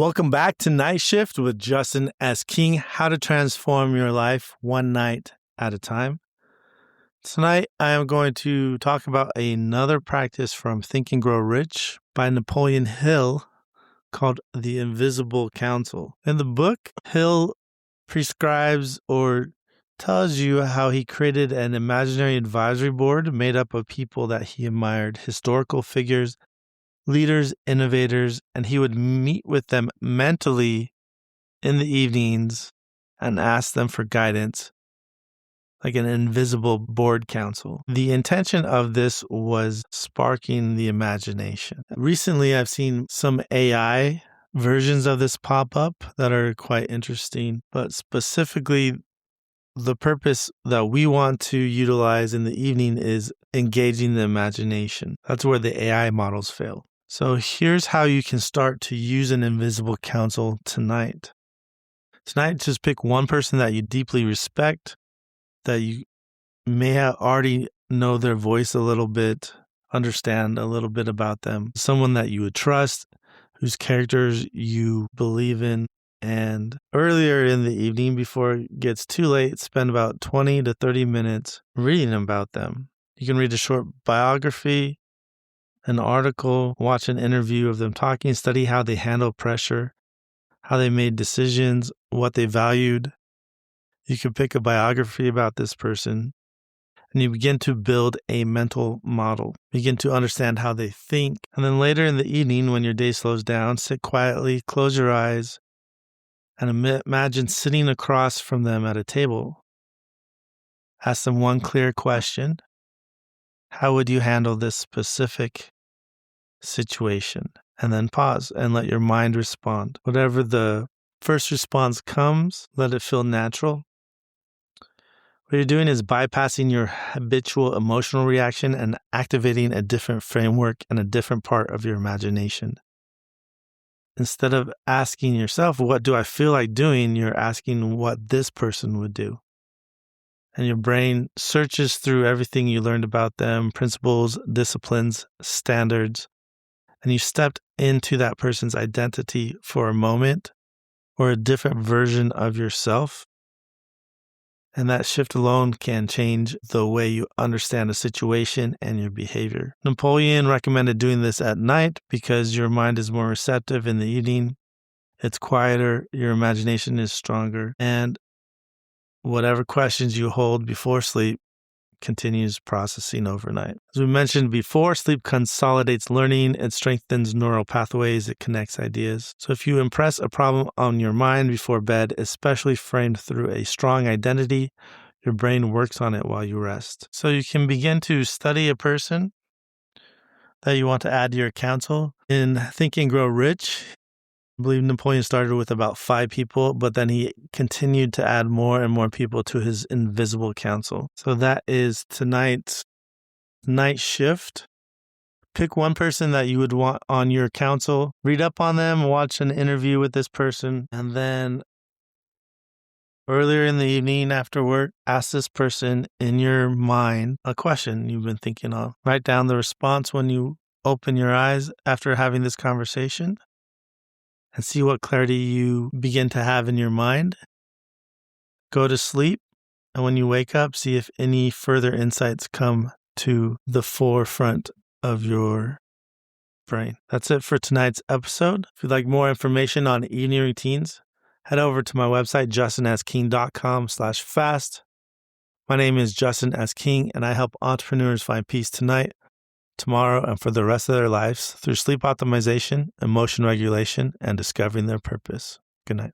Welcome back to Night Shift with Justin S. King, how to transform your life one night at a time. Tonight, I am going to talk about another practice from Think and Grow Rich by Napoleon Hill called The Invisible Counsel. In the book, Hill prescribes or tells you how he created an imaginary advisory board made up of people that he admired, historical figures, leaders, innovators, and he would meet with them mentally in the evenings and ask them for guidance, like an invisible board council. The intention of this was sparking the imagination. Recently, I've seen some AI versions of this pop up that are quite interesting, but specifically, the purpose that we want to utilize in the evening is engaging the imagination. That's where the AI models fail. So here's how you can start to use an invisible counsel tonight. Tonight, just pick one person that you deeply respect, that you may have already know their voice a little bit, understand a little bit about them, someone that you would trust, whose characters you believe in. And earlier in the evening, before it gets too late, spend about 20 to 30 minutes reading about them. You can read a short biography, an article, watch an interview of them talking, study how they handle pressure, how they made decisions, what they valued. You can pick a biography about this person, and you begin to build a mental model. Begin to understand how they think. And then later in the evening, when your day slows down, sit quietly, close your eyes, and imagine sitting across from them at a table. Ask them one clear question. How would you handle this specific situation? And then pause and let your mind respond. Whatever the first response comes, let it feel natural. What you're doing is bypassing your habitual emotional reaction and activating a different framework and a different part of your imagination. Instead of asking yourself, what do I feel like doing? You're asking what this person would do. And your brain searches through everything you learned about them, principles, disciplines, standards, and you stepped into that person's identity for a moment or a different version of yourself. And that shift alone can change the way you understand a situation and your behavior. Napoleon recommended doing this at night because your mind is more receptive in the evening. It's quieter, your imagination is stronger, and whatever questions you hold before sleep continues processing overnight. As we mentioned before, sleep consolidates learning, it strengthens neural pathways, it connects ideas. So if you impress a problem on your mind before bed, especially framed through a strong identity, your brain works on it while you rest. So you can begin to study a person that you want to add to your counsel. In Think and Grow Rich, I believe Napoleon started with about 5 people, but then he continued to add more and more people to his invisible counsel. So that is tonight's night shift. Pick one person that you would want on your counsel, read up on them, watch an interview with this person, and then earlier in the evening after work, ask this person in your mind a question you've been thinking of. Write down the response when you open your eyes after having this conversation, and see what clarity you begin to have in your mind. Go to sleep, and when you wake up, see if any further insights come to the forefront of your brain. That's it for tonight's episode. If you'd like more information on evening routines, head over to my website, justinSking.com/fast. My name is Justin S. King, and I help entrepreneurs find peace tonight, tomorrow, and for the rest of their lives through sleep optimization, emotion regulation, and discovering their purpose. Good night.